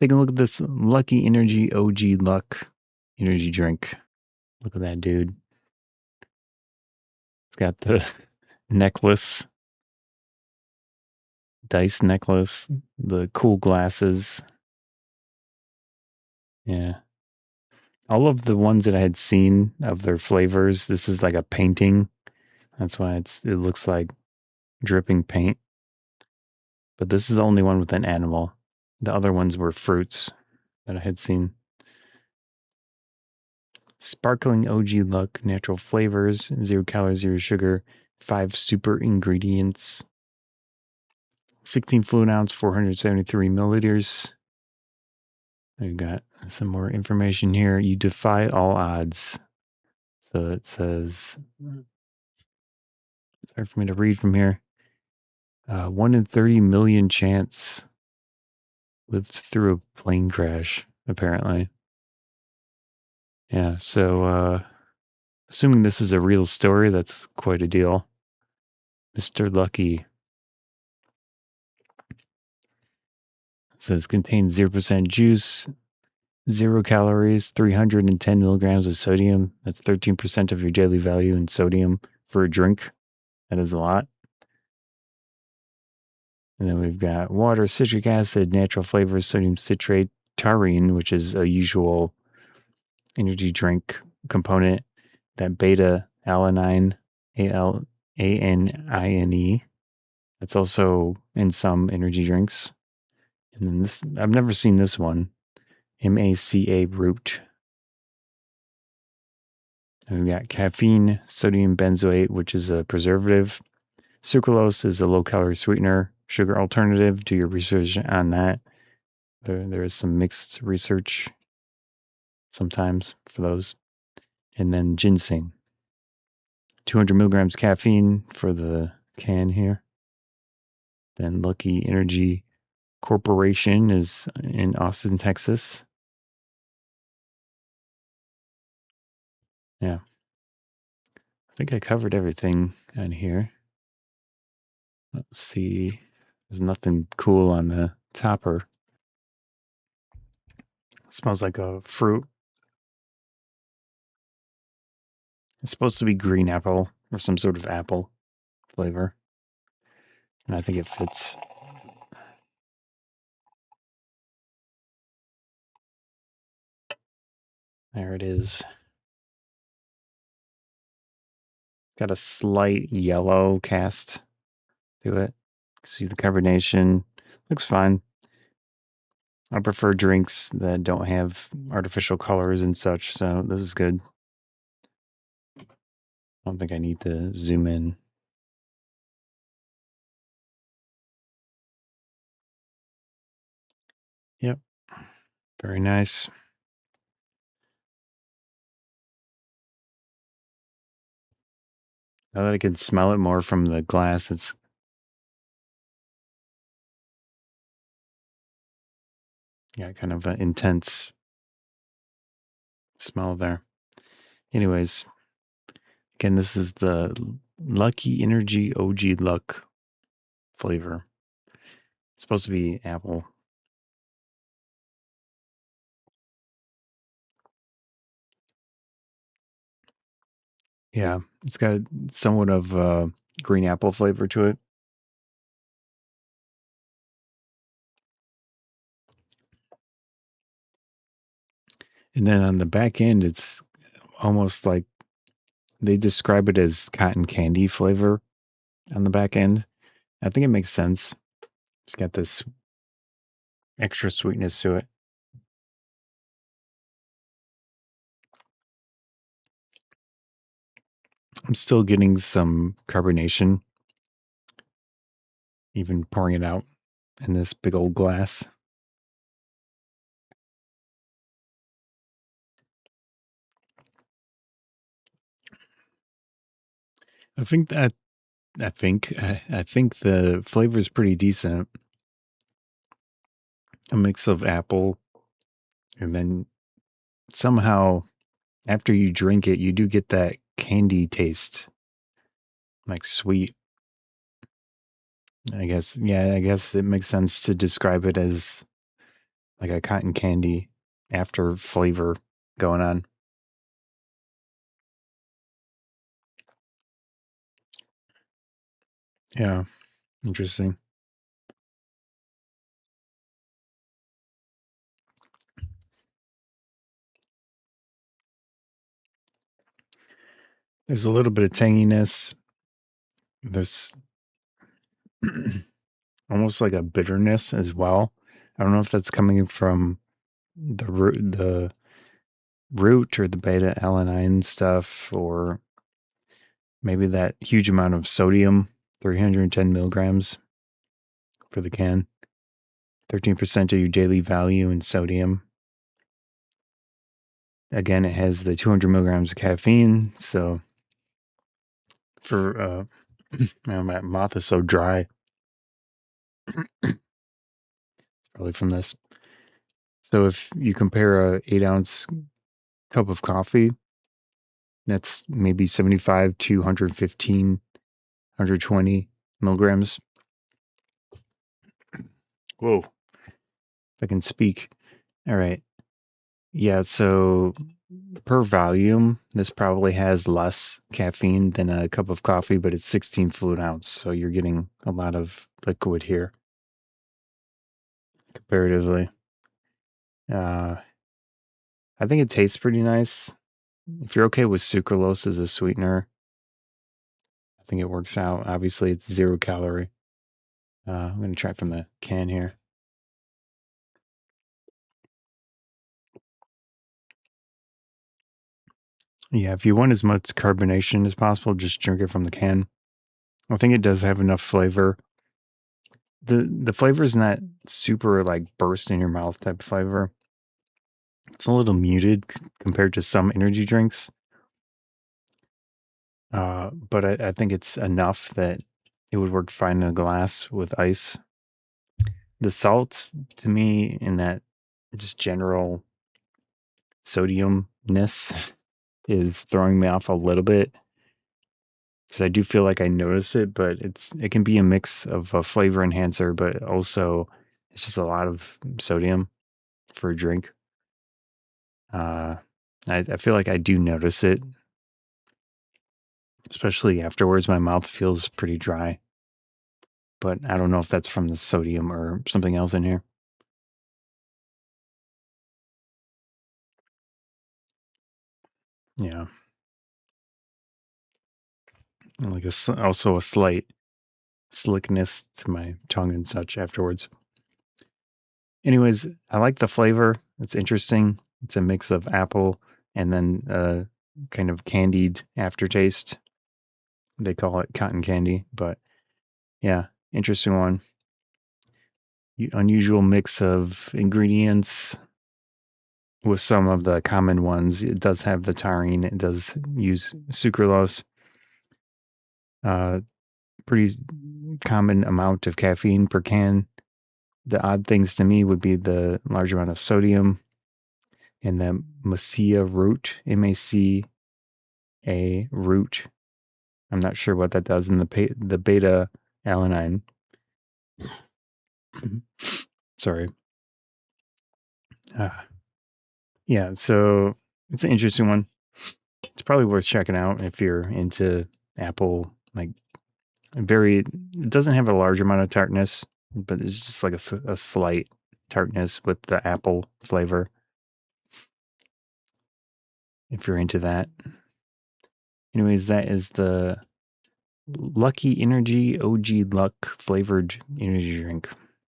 Take a look at this Lucky Energy OG Luck energy drink. Look at that dude. It's got the necklace, dice necklace, the cool glasses. Yeah. All of the ones that I had seen of their flavors, this is like a painting. That's why it looks like dripping paint. But this is the only one with an animal. The other ones were fruits that I had seen. Sparkling OG Luck, natural flavors, 0 calories, 0 sugar, 5 super ingredients, 16 fluid ounce, 473 milliliters. We've got some more information here. You defy all odds. So it says, sorry for me to read from here. 1 in 30 million chance lived through a plane crash, apparently. Yeah, so assuming this is a real story, that's quite a deal. Mr. Lucky. It says contains 0% juice, 0 calories, 310 milligrams of sodium. That's 13% of your daily value in sodium for a drink. That is a lot. And then we've got water, citric acid, natural flavors, sodium citrate, taurine, which is a usual energy drink component, that beta alanine, ALANINE. That's also in some energy drinks. And then this, I've never seen this one, MACA root. And we've got caffeine, sodium benzoate, which is a preservative. Sucralose is a low-calorie sweetener, sugar alternative. Do your research on that. There is some mixed research sometimes for those. And then ginseng. 200 milligrams caffeine for the can here. Then Lucky Energy Corporation is in Austin, Texas. Yeah. I think I covered everything on here. Let's see. There's nothing cool on the topper. It smells like a fruit. It's supposed to be green apple or some sort of apple flavor. And I think it fits. There it is. Got a slight yellow cast to it. See the carbonation. Looks fine. I prefer drinks that don't have artificial colors and such, so this is good. I don't think I need to zoom in. Yep. Very nice. Now that I can smell it more from the glass, it's kind of an intense smell there. Anyways, again, this is the Lucky Energy OG Luck flavor. It's supposed to be apple. Yeah, it's got somewhat of green apple flavor to it. And then on the back end, it's almost like they describe it as cotton candy flavor on the back end. I think it makes sense. It's got this extra sweetness to it. I'm still getting some carbonation, even pouring it out in this big old glass. I think the flavor is pretty decent. A mix of apple, and then somehow after you drink it, you do get that candy taste, like sweet. I guess it makes sense to describe it as like a cotton candy after flavor going on. Yeah, interesting. There's a little bit of tanginess. There's almost like a bitterness as well. I don't know if that's coming from the root or the beta alanine stuff, or maybe that huge amount of sodium, 310 milligrams for the can, 13% of your daily value in sodium. Again, it has the 200 milligrams of caffeine. So for man, my mouth is so dry. Probably from this. So if you compare a 8-ounce cup of coffee, that's maybe 75 to 115, 120 milligrams. Whoa. If I can speak. All right. Yeah. So per volume, this probably has less caffeine than a cup of coffee, but it's 16 fluid ounce. So you're getting a lot of liquid here comparatively. I think it tastes pretty nice. If you're okay with sucralose as a sweetener, I think it works out. Obviously, it's 0 calorie. I'm going to try from the can here. Yeah, if you want as much carbonation as possible, just drink it from the can. I think it does have enough flavor. The flavor is not super like burst in your mouth type of flavor. It's a little muted compared to some energy drinks. But I think it's enough that it would work fine in a glass with ice. The salt, to me, in that just general sodiumness is throwing me off a little bit. So I do feel like I notice it, but it can be a mix of a flavor enhancer, but also it's just a lot of sodium for a drink. I feel like I do notice it, especially afterwards. My mouth feels pretty dry, but I don't know if that's from the sodium or something else in here. Yeah, and like also a slight slickness to my tongue and such afterwards. Anyways, I like the flavor. It's interesting. It's a mix of apple and then kind of candied aftertaste. They call it cotton candy, but yeah, interesting one. Unusual mix of ingredients with some of the common ones. It does have the taurine. It does use sucralose. Pretty common amount of caffeine per can. The odd things to me would be the large amount of sodium and the Macea root, MACA root. I'm not sure what that does in the beta alanine. Sorry. Yeah, so it's an interesting one. It's probably worth checking out if you're into apple. Like it doesn't have a large amount of tartness, but it's just like a slight tartness with the apple flavor. If you're into that. Anyways, that is the Lucky Energy OG Luck flavored energy drink.